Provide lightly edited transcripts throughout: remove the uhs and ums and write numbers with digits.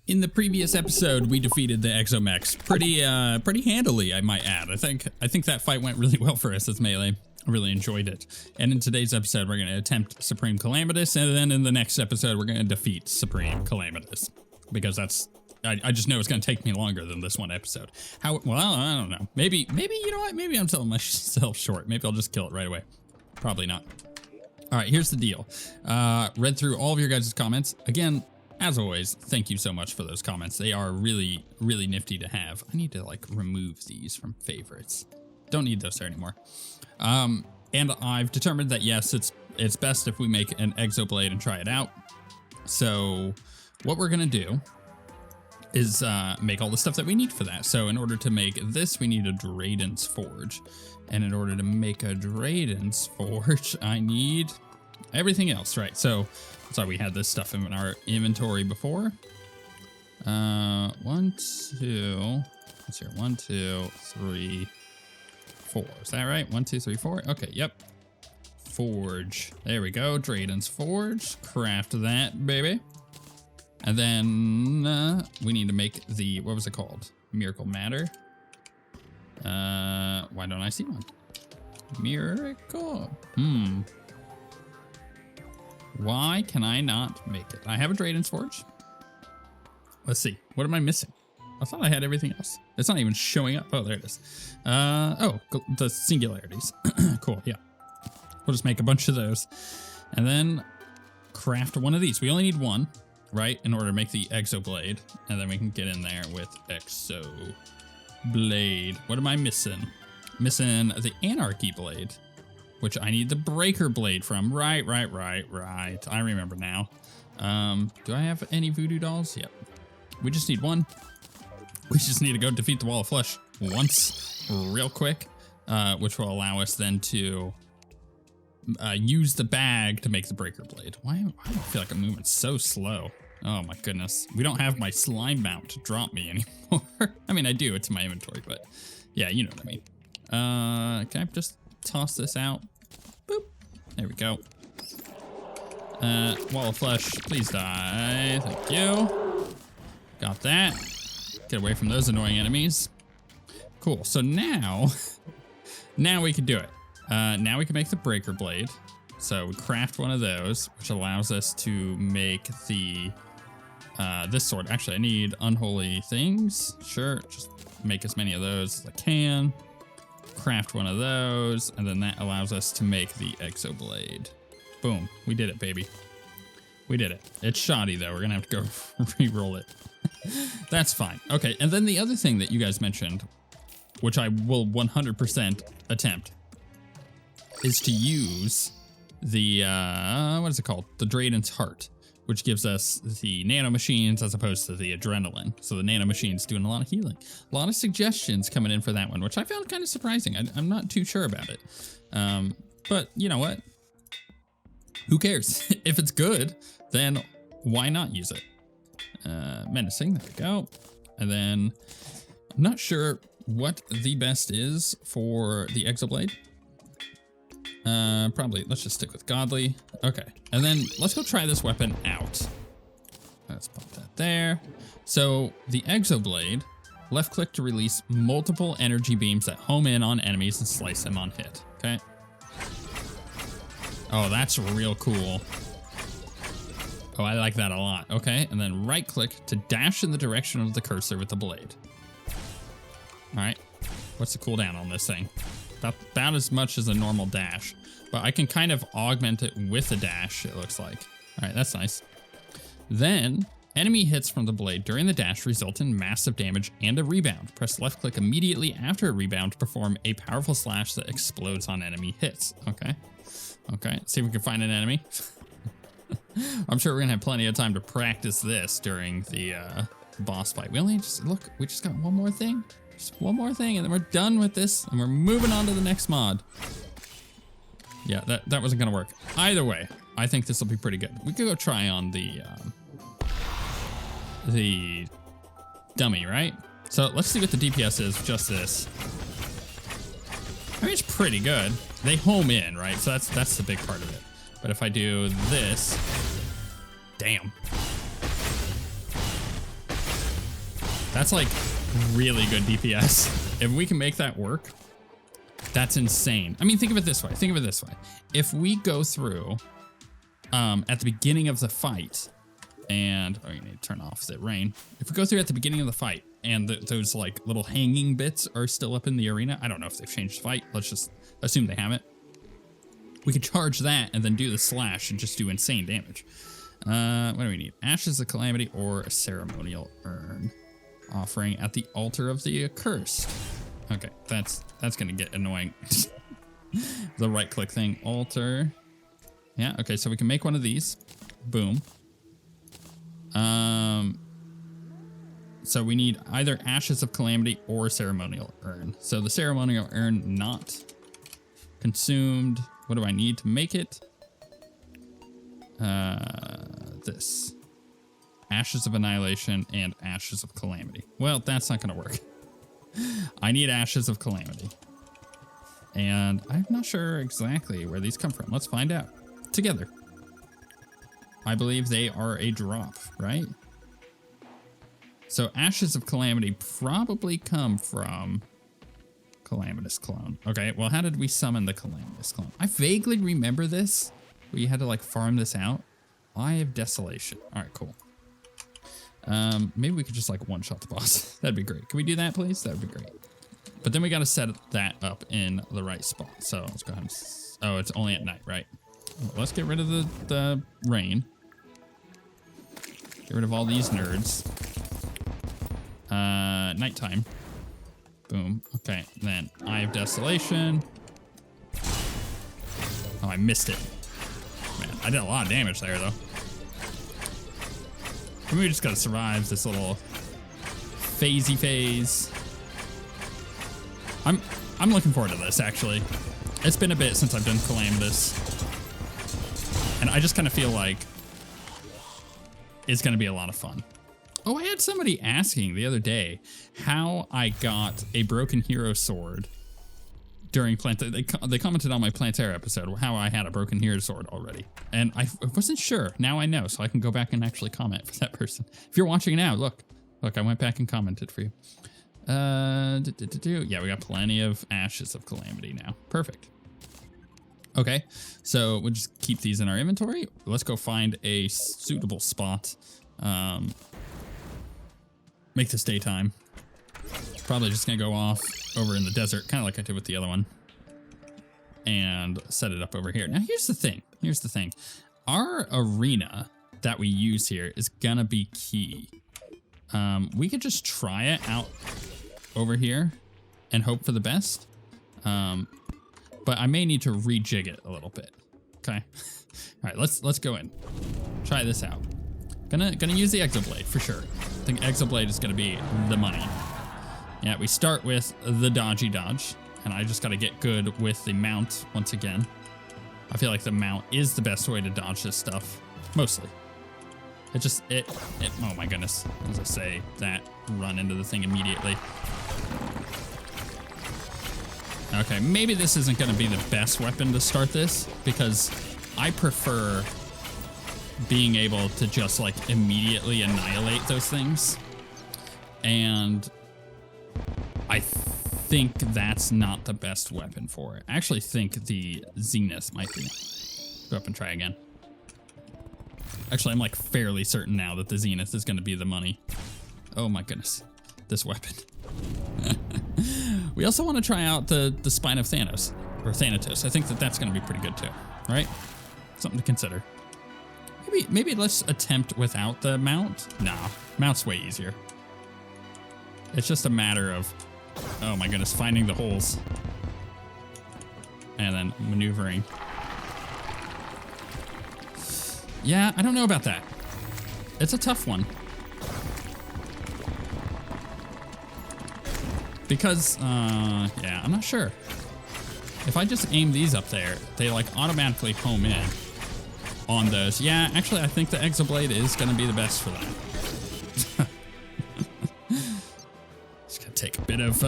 In the previous episode, we defeated the exomechs pretty handily, I might add. I think that fight went really well for us as Melee. I really enjoyed it. And in today's episode, we're going to attempt Supreme Calamitas, and then in the next episode, we're going to defeat Supreme Calamitas. Because I just know it's going to take me longer than this one episode. Well, I don't know. Maybe, you know what? Maybe I'm selling myself short. Maybe I'll just kill it right away. Probably not. All right, here's the deal. Read through all of your guys' comments. Again, as always, thank you so much for those comments. They are really, really nifty to have. I need to like remove these from favorites. Don't need those there anymore. And I've determined that yes, it's best if we make an exoblade and try it out. So what we're gonna do is make all the stuff that we need for that. So in order to make this, we need a Draiden's Forge. And in order to make a Draiden's Forge, I need everything else, right? So we had this stuff in our inventory before. 1, 2, let's see here, 1, 2, 3, 4. Is that right? 1, 2, 3, 4. Okay, yep. Forge. There we go. Draiden's Forge. Craft that, baby. And then we need to make the, what was it called? Miracle Matter. Why don't I see one? Miracle. Why can I not make it? I have a Draiden's Forge. Let's see. What am I missing? I thought I had everything else. It's not even showing up. Oh, there it is. Oh, the singularities. Cool, yeah. We'll just make a bunch of those. And then craft one of these. We only need one, right? In order to make the exoblade. And then we can get in there with exoblade. What am I missing? Missing the anarchy blade, which I need the breaker blade from. Right. I remember now. Do I have any voodoo dolls? Yep. We just need one. We just need to go defeat the wall of flesh once real quick, which will allow us then to use the bag to make the breaker blade. Why do I feel like I'm moving so slow? Oh my goodness. We don't have my slime mount to drop me anymore. I mean, I do. It's in my inventory, but yeah, you know what I mean. Can I just toss this out? Boop. There we go. Wall of flesh, please die. Thank you. Got that. Get away from those annoying enemies. Cool. So now we can do it. Now we can make the breaker blade. So we craft one of those, which allows us to make the this sword. Actually, I need unholy things. Sure, just make as many of those as I can. Craft one of those, and then that allows us to make the exoblade. Boom, we did it, baby. We did it. It's shoddy though. We're gonna have to go re-roll it. That's fine. Okay, and then the other thing that you guys mentioned, which I will 100% attempt, is to use the what is it called? The Draiden's Heart, which gives us the nano machines as opposed to the adrenaline. So the nano machines doing a lot of healing. A lot of suggestions coming in for that one, which I found kind of surprising. I'm not too sure about it. But you know what? Who cares? If it's good, then why not use it? Menacing, there we go. And then I'm not sure what the best is for the exoblade. Probably, let's just stick with godly. Okay, and then let's go try this weapon out. Let's pop that there. So the exoblade, left click to release multiple energy beams that home in on enemies and slice them on hit, okay? Oh, that's real cool. Oh, I like that a lot. Okay, and then right click to dash in the direction of the cursor with the blade. All right, what's the cooldown on this thing? About as much as a normal dash, but I can kind of augment it with a dash, it looks like. All right, that's nice. Then, enemy hits from the blade during the dash result in massive damage and a rebound. Press left click immediately after a rebound to perform a powerful slash that explodes on enemy hits. Okay, let's see if we can find an enemy. I'm sure we're gonna have plenty of time to practice this during the boss fight. We just got one more thing. Just one more thing, and then we're done with this, and we're moving on to the next mod. Yeah, that wasn't gonna work. Either way, I think this will be pretty good. We could go try on the dummy, right? So let's see what the DPS is, just this. I mean, it's pretty good. They home in, right? So that's the big part of it. But if I do this, damn. That's like really good DPS. If we can make that work, that's insane. I mean, think of it this way. Think of it this way. If we go through at the beginning of the fight, and oh, you need to turn off the rain. If we go through at the beginning of the fight, and those like little hanging bits are still up in the arena, I don't know if they've changed the fight. Let's just assume they haven't. We could charge that and then do the slash and just do insane damage. What do we need? Ashes of Calamity or a ceremonial urn. Offering at the altar of the accursed. Okay, that's gonna get annoying. The right click thing, altar. Yeah, okay, so we can make one of these. Boom. So we need either Ashes of Calamity or ceremonial urn. So the ceremonial urn not consumed. What do I need to make it? This. Ashes of Annihilation and Ashes of Calamity. Well, that's not going to work. I need Ashes of Calamity. And I'm not sure exactly where these come from. Let's find out together. I believe they are a drop, right? So Ashes of Calamity probably come from Calamitus clone. Okay, well, how did we summon the Calamitus clone? I vaguely remember this, where you had to like farm this out. Eye of Desolation. All right, cool. Maybe we could just like one-shot the boss. That'd be great. Can we do that, please? That'd be great. But then we got to set that up in the right spot. So let's go ahead and... Oh, it's only at night, right? Well, let's get rid of the rain. Get rid of all these nerds. Nighttime. Boom. Okay, then Eye of Desolation. Oh, I missed it. Man, I did a lot of damage there, though. We just gotta survive this little phasey phase. I'm looking forward to this, actually. It's been a bit since I've done Calamitus. And I just kind of feel like it's gonna be a lot of fun. Oh, I had somebody asking the other day how I got a broken hero sword during they commented on my Plantera episode how I had a broken hero sword already. And I wasn't sure. Now I know, so I can go back and actually comment for that person. If you're watching now, look, I went back and commented for you. Yeah, we got plenty of Ashes of Calamity now. Perfect. Okay, so we'll just keep these in our inventory. Let's go find a suitable spot. Make this daytime. Probably just gonna go off over in the desert, kind of like I did with the other one, and set it up over here. Now here's the thing. Our arena that we use here is gonna be key. We could just try it out over here and hope for the best. But I may need to rejig it a little bit. Okay. All right, let's go in. Try this out. Gonna use the exoblade for sure. I think exoblade is gonna be the money. Yeah, we start with the dodgy dodge, and I just gotta get good with the mount once again. I feel like the mount is the best way to dodge this stuff, mostly. Oh my goodness, as I say that, run into the thing immediately. Okay, maybe this isn't gonna be the best weapon to start this, because I prefer being able to just like immediately annihilate those things. And I think that's not the best weapon for it. I actually think the Zenith might be. Go up and try again. Actually, I'm like fairly certain now that the Zenith is gonna be the money. Oh my goodness, this weapon. We also want to try out the Spine of Thanos, or Thanatos. I think that's gonna be pretty good too, right? Something to consider. Maybe let's attempt without the mount. Nah, mount's way easier. It's just a matter of, oh my goodness, finding the holes and then maneuvering. Yeah, I don't know about that. It's a tough one. Because, yeah, I'm not sure. If I just aim these up there, they like automatically home in on those. Yeah, actually, I think the exoblade is going to be the best for that. It's going to take a bit of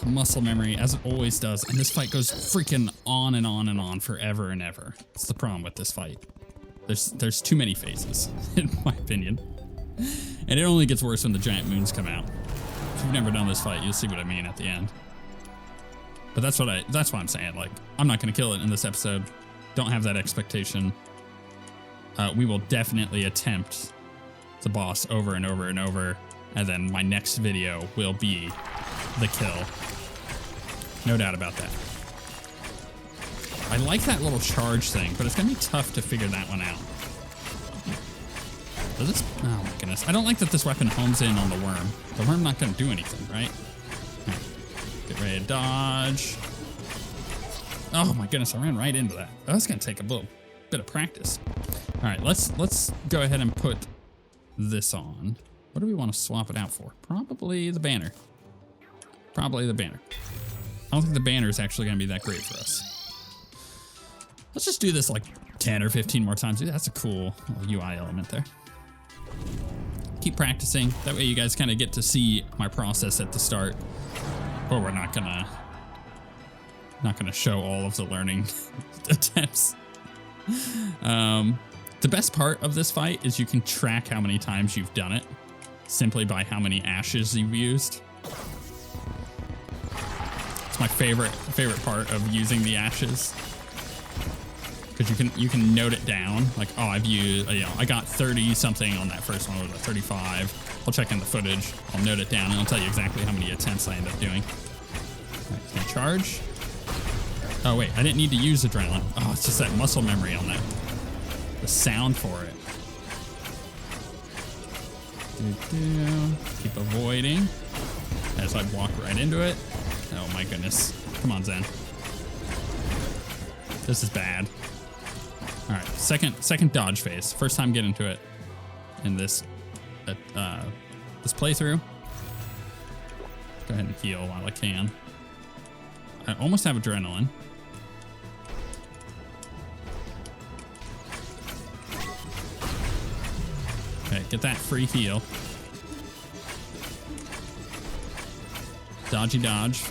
muscle memory, as it always does. And this fight goes freaking on and on and on forever and ever. That's the problem with this fight. There's too many phases, in my opinion. And it only gets worse when the giant moons come out. If you've never done this fight, you'll see what I mean at the end. But that's what I'm saying. Like, I'm not going to kill it in this episode. Don't have that expectation. We will definitely attempt the boss over and over and over. And then my next video will be the kill. No doubt about that. I like that little charge thing, but it's going to be tough to figure that one out. Does this? Oh my goodness. I don't like that this weapon homes in on the worm. The worm not going to do anything, right? Get ready to dodge. Oh my goodness, I ran right into that. That's going to take a little bit of practice. All right, let's go ahead and put this on. What do we want to swap it out for? Probably the banner. Probably the banner. I don't think the banner is actually going to be that great for us. Let's just do this like 10 or 15 more times. Dude, that's a cool little UI element there. Keep practicing. That way you guys kind of get to see my process at the start. But we're not gonna show all of the learning attempts. The best part of this fight is you can track how many times you've done it simply by how many ashes you've used. It's my favorite part of using the ashes. Because you can note it down, like, oh, I've used, I got 30 something on that first one, or 35. I'll check in the footage, I'll note it down, and I'll tell you exactly how many attempts I end up doing. All right, can I charge? Oh wait, I didn't need to use adrenaline. Oh, it's just that muscle memory on that. The sound for it. Keep avoiding as I walk right into it. Oh my goodness. Come on, Zen. This is bad. All right, second dodge phase. First time getting into it in this this playthrough. Go ahead and heal while I can. I almost have adrenaline. Okay, get that free heal. Dodgy dodge.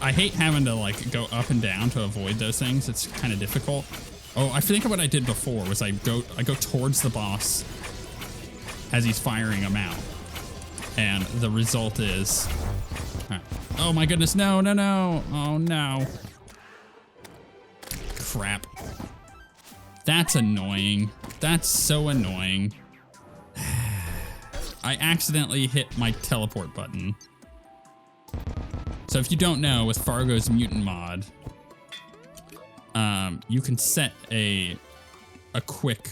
I hate having to like go up and down to avoid those things. It's kind of difficult. Oh, I think what I did before was I go towards the boss as he's firing them out, and the result is, all right. Oh my goodness, no, oh no, crap. That's annoying. That's so annoying. I accidentally hit my teleport button. So if you don't know, with Fargo's mutant mod, you can set a quick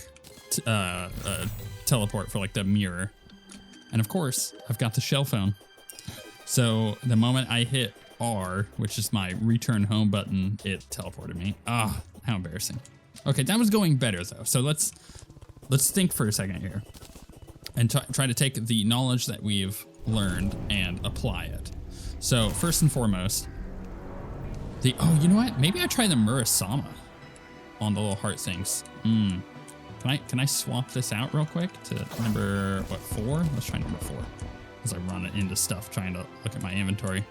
teleport for like the mirror. And of course, I've got the shell phone. So the moment I hit R, which is my return home button, it teleported me. Ah, how embarrassing. Okay, that was going better though. So let's think for a second here and try to take the knowledge that we've learned and apply it. So first and foremost, oh, you know what? Maybe I try the Murasama on the little heart things. Can I swap this out real quick to number, what, 4? Let's try number 4 as I run it into stuff trying to look at my inventory.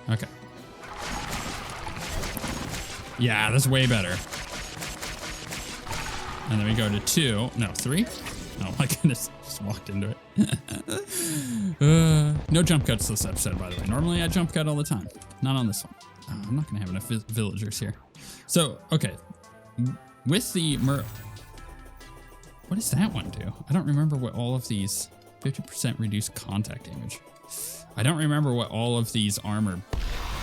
Okay. Yeah, that's way better. And then we go to 2, no, 3. Oh my goodness, just walked into it. No jump cuts this episode, by the way. Normally I jump cut all the time. Not on this one. Oh, I'm not gonna have enough villagers here. So, okay. With the what does that one do? I don't remember what all of these 50% reduced contact damage. I don't remember what all of these armor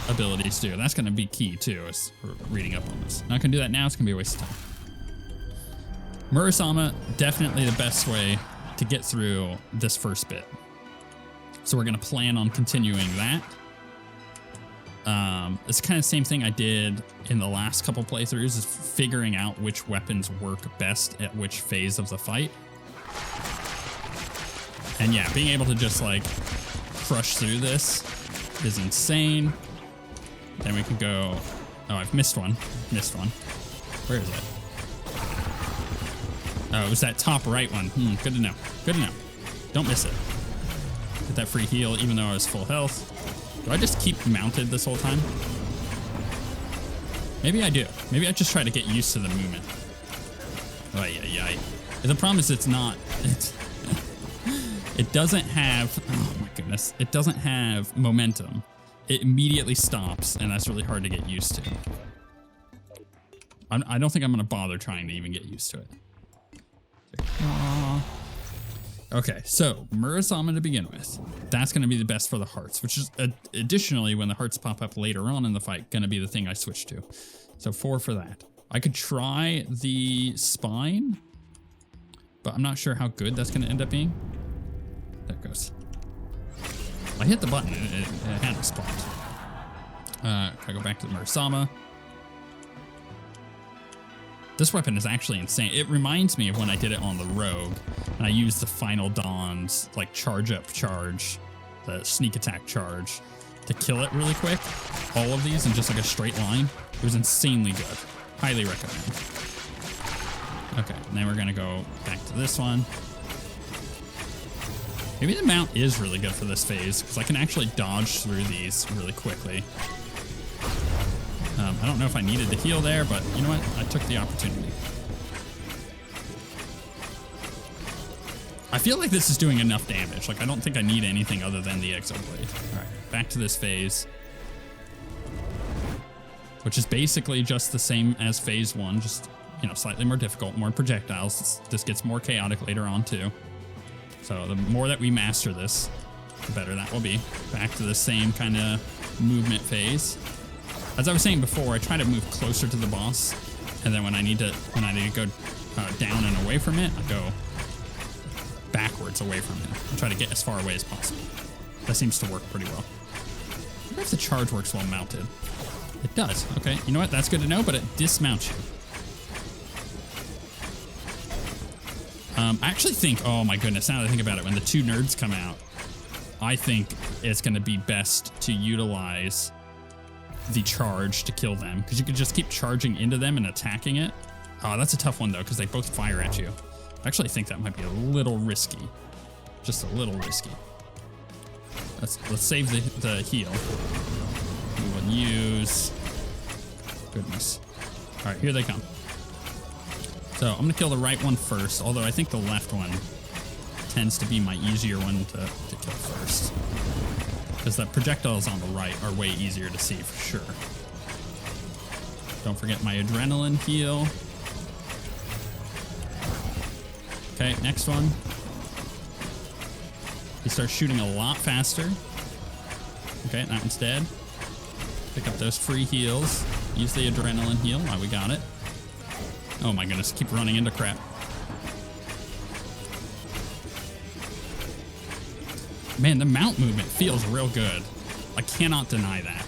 abilities do. That's gonna be key too, is reading up on this. Not gonna do that now, it's gonna be a waste of time. Murasama, definitely the best way to get through this first bit. So we're gonna plan on continuing that. It's kind of the same thing I did in the last couple playthroughs, is figuring out which weapons work best at which phase of the fight. And yeah, being able to just like crush through this is insane. Then we can go, oh, I've missed one. Where is it? Oh, it was that top right one. Good to know. Good to know. Don't miss it. Get that free heal even though I was full health. Do I just keep mounted this whole time? Maybe I do. Maybe I just try to get used to the movement. Oh, yeah. The problem is it doesn't have, oh my goodness, it doesn't have momentum. It immediately stops, and that's really hard to get used to. I don't think I'm going to bother trying to even get used to it. Okay, so Murasama to begin with. That's going to be the best for the hearts, which is additionally, when the hearts pop up later on in the fight, going to be the thing I switch to. So 4 for that. I could try the spine, but I'm not sure how good that's going to end up being. There it goes. I hit the button, it had a spot. Can I go back to the Murasama? This weapon is actually insane. It reminds me of when I did it on the Rogue, and I used the Final Dawn's like charge up charge, the sneak attack charge, to kill it really quick. All of these in just like a straight line. It was insanely good. Highly recommend. Okay, and then we're gonna go back to this one. Maybe the mount is really good for this phase, because I can actually dodge through these really quickly. I don't know if I needed to heal there, but you know what? I took the opportunity. I feel like this is doing enough damage. Like, I don't think I need anything other than the exoblade. All right, back to this phase. Which is basically just the same as phase 1, just, you know, slightly more difficult, more projectiles. This gets more chaotic later on, too. So the more that we master this, the better that will be. Back to the same kind of movement phase. As I was saying before, I try to move closer to the boss, and then when I need to go down and away from it, I go backwards away from it. I try to get as far away as possible. That seems to work pretty well. I wonder if the charge works while mounted. It does. Okay, you know what? That's good to know, but it dismounts you. I actually think, oh my goodness, now that I think about it, when the 2 nerds come out, I think it's going to be best to utilize the charge to kill them, because you could just keep charging into them and attacking it. Oh, that's a tough one though, because they both fire at you. I actually think that might be a little risky. Just a little risky. Let's save the heal. We will use... Goodness. All right, here they come. So I'm gonna kill the right one first, although I think the left one tends to be my easier one to kill first. Because the projectiles on the right are way easier to see for sure. Don't forget my adrenaline heal. Okay, next one. He starts shooting a lot faster. Okay, that one's dead. Pick up those free heals. Use the adrenaline heal while we got it. Oh my goodness, keep running into crap. Man, the mount movement feels real good. I cannot deny that.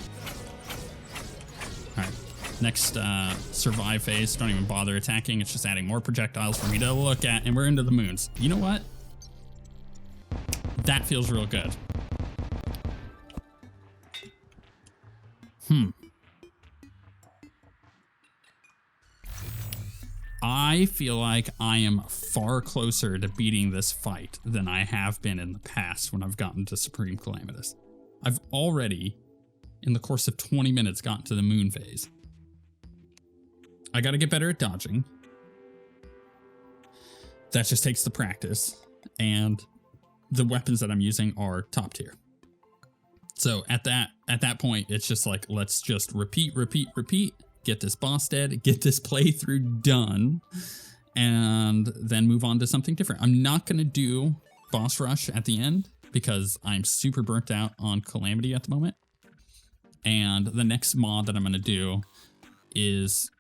All right, next survive phase. Don't even bother attacking. It's just adding more projectiles for me to look at, and we're into the moons. You know what? That feels real good. I feel like I am far closer to beating this fight than I have been in the past when I've gotten to Supreme Calamitas. I've already, in the course of 20 minutes, gotten to the moon phase. I gotta get better at dodging. That just takes the practice. And the weapons that I'm using are top tier. So at that point, it's just like, let's just repeat. Get this boss dead, get this playthrough done, and then move on to something different. I'm not going to do boss rush at the end because I'm super burnt out on Calamity at the moment. And the next mod that I'm going to do is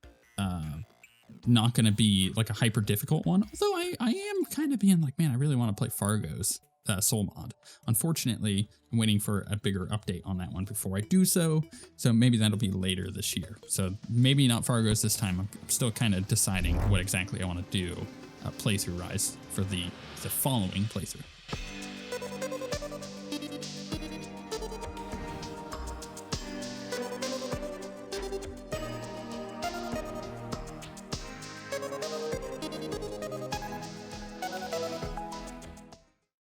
not going to be like a hyper difficult one. Although I am kind of being like, man, I really want to play Fargo's soul mod. Unfortunately, I'm waiting for a bigger update on that one before I do so. So maybe that'll be later this year. So maybe not Fargo's this time. I'm still kind of deciding what exactly I want to do playthrough-wise for the following playthrough.